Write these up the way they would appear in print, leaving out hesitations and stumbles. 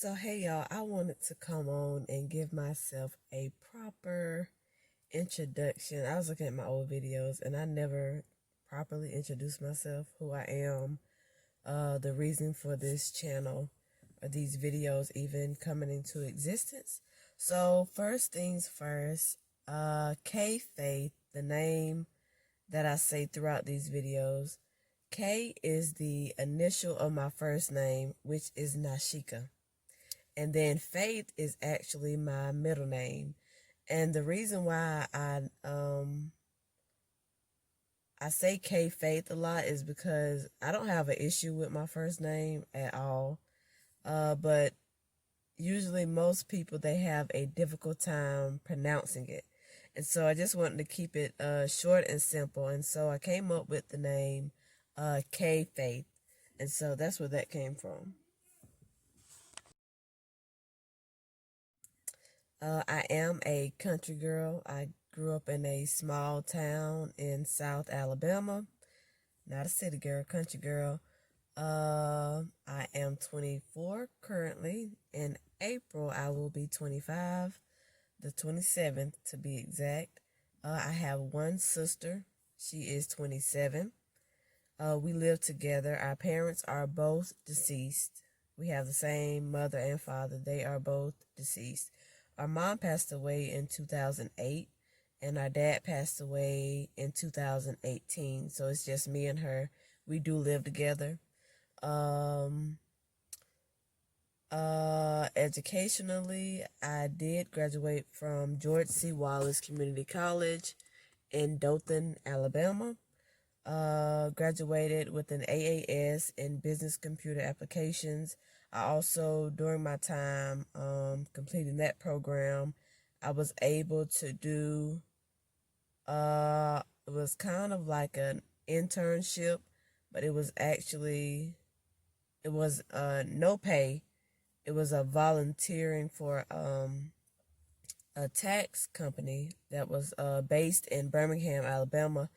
So, hey y'all, I wanted to come on and give myself a proper introduction. I was looking at my old videos and I never properly introduced myself, who I am, the reason for this channel or these videos even coming into existence. So, first things first, K Faith, the name that I say throughout these videos. K is the initial of my first name, which is Nashika. And then Faith is actually my middle name. And the reason why I say K Faith a lot is because I don't have an issue with my first name at all. But usually most people, they have a difficult time pronouncing it. And so I just wanted to keep it short and simple. And so I came up with the name K Faith. And so that's where that came from. I am a country girl. I grew up in a small town in South Alabama. Not a city girl, country girl. I am 24 currently. In April, I will be 25, the 27th to be exact. I have one sister. She is 27. We live together. Our parents are both deceased. We have the same mother and father. They are both deceased. Our mom passed away in 2008, and our dad passed away in 2018. So it's just me and her. We do live together. Educationally, I did graduate from George C. Wallace Community College in Dothan, Alabama. Graduated with an AAS in Business Computer Applications. I also, during my time completing that program, I was able to do, it was kind of like an internship, but it was actually, it was no pay. It was a volunteering for a tax company that was based in Birmingham, Alabama.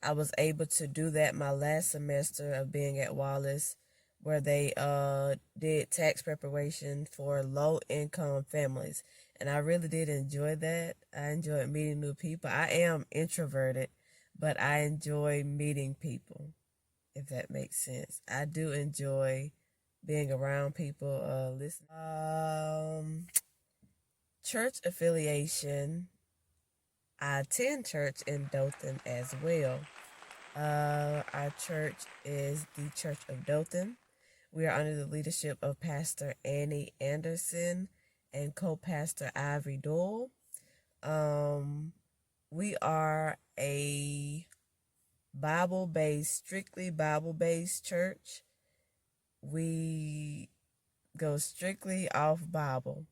I was able to do that my last semester of being at Wallace, where they did tax preparation for low-income families. And I really did enjoy that. I enjoyed meeting new people. I am introverted, but I enjoy meeting people, if that makes sense. I do enjoy being around people, listening. Church affiliation. I attend church in Dothan as well. Our church is the Church of Dothan. We are under the leadership of Pastor Annie Anderson and co-pastor Ivory Doyle. We are a strictly Bible-based church. We go strictly off Bible.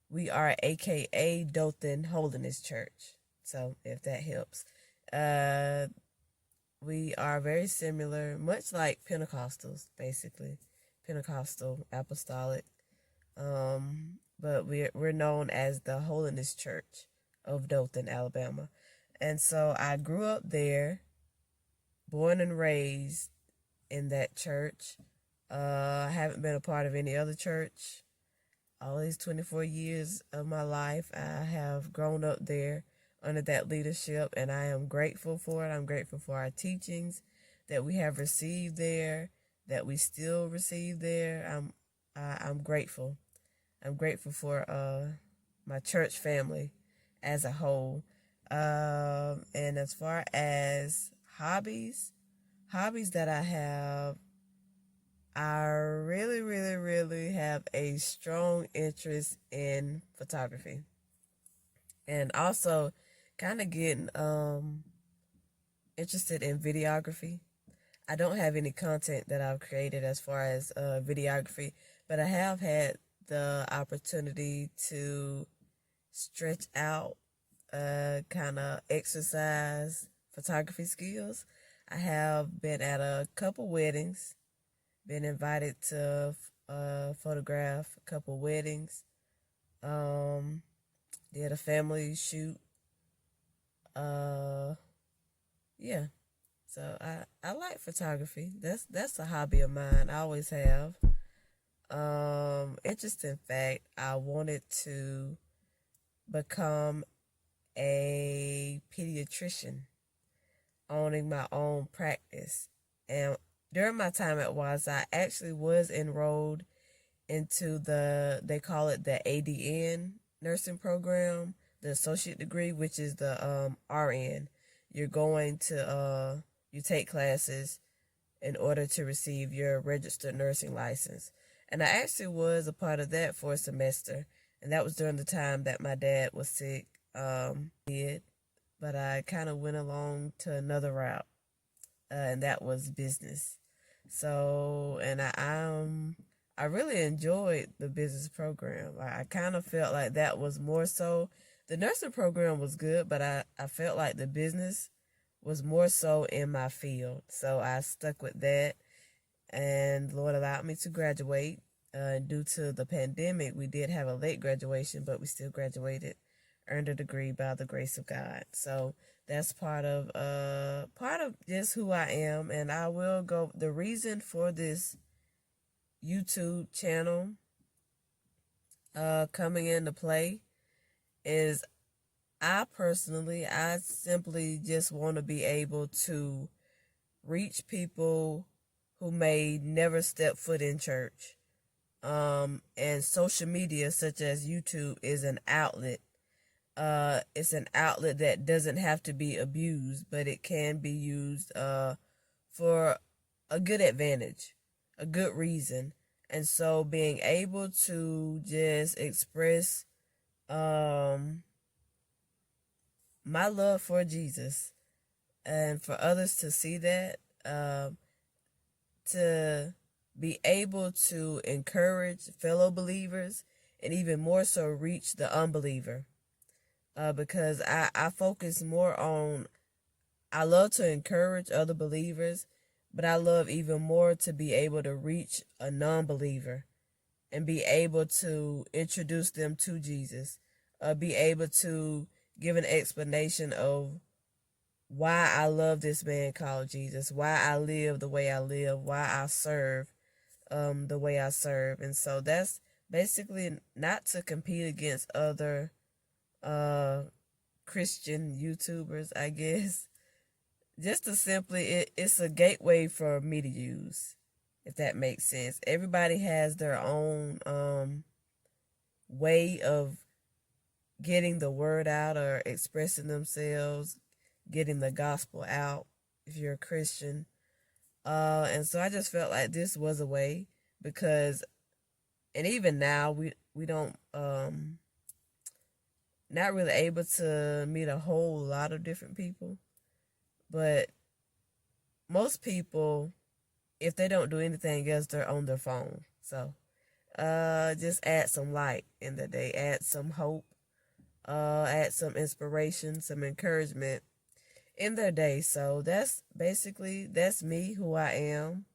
We are AKA Dothan Holiness Church. So if that helps. We are very similar, much like Pentecostals, basically. Pentecostal, apostolic. But we're known as the Holiness Church of Dothan, Alabama. And so I grew up there, born and raised in that church. I haven't been a part of any other church. All these 24 years of my life, I have grown up there under that leadership, and I am grateful for it. I'm grateful for our teachings that we have received there, that we still receive there. I'm grateful. I'm grateful for my church family as a whole. And as far as hobbies that I have, I really, really, really have a strong interest in photography. And also kind of getting interested in videography. I don't have any content that I've created as far as videography, but I have had the opportunity to stretch out, kind of exercise photography skills. I have been at a couple weddings, been invited to photograph a couple weddings, did a family shoot. Yeah. So I like photography. That's a hobby of mine. I always have. Interesting fact, I wanted to become a pediatrician, owning my own practice. And during my time at WAS, I actually was enrolled into they call it the ADN nursing program, the associate degree, which is the RN. You're going to, you take classes in order to receive your registered nursing license. And I actually was a part of that for a semester. And that was during the time that my dad was sick. But I kind of went along to another route, and that was business. So, and I really enjoyed the business program. I kind of felt like that was more so. The nursing program was good, but I felt like the business was more so in my field. So I stuck with that, and Lord allowed me to graduate. Due to the pandemic, we did have a late graduation, but we still graduated, earned a degree by the grace of God. So that's part of just who I am. And I will go, the reason for this YouTube channel coming into play is I simply just want to be able to reach people who may never step foot in church. And social media such as YouTube is an outlet. It's an outlet that doesn't have to be abused, but it can be used for a good advantage, a good reason. And so being able to just express my love for Jesus, and for others to see that, to be able to encourage fellow believers, and even more so reach the unbeliever. Because I focus more on, I love to encourage other believers, but I love even more to be able to reach a non-believer and be able to introduce them to Jesus, be able to give an explanation of why I love this man called Jesus, why I live the way I live, why I serve the way I serve. And so that's basically not to compete against other Christian YouTubers, I guess. Just to simply, it's a gateway for me to use, if that makes sense. Everybody has their own way of getting the word out or expressing themselves, getting the gospel out if you're a Christian. And so I just felt like this was a way, because, and even now we don't, not really able to meet a whole lot of different people, but most people, if they don't do anything else, they're on their phone. So, just add some light in the day, add some hope, add some inspiration, some encouragement in their day. So that's me, who I am.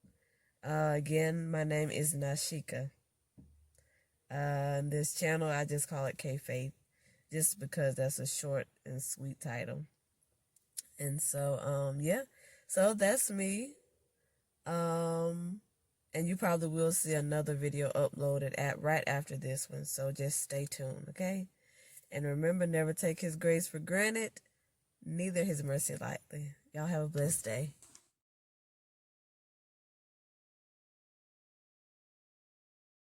Again, my name is Nashika. This channel, I just call it K-Faith, just because that's a short and sweet title. And so, yeah, so that's me. And you probably will see another video uploaded right after this one. So just stay tuned, okay? And remember, never take his grace for granted, neither his mercy lightly. Y'all have a blessed day.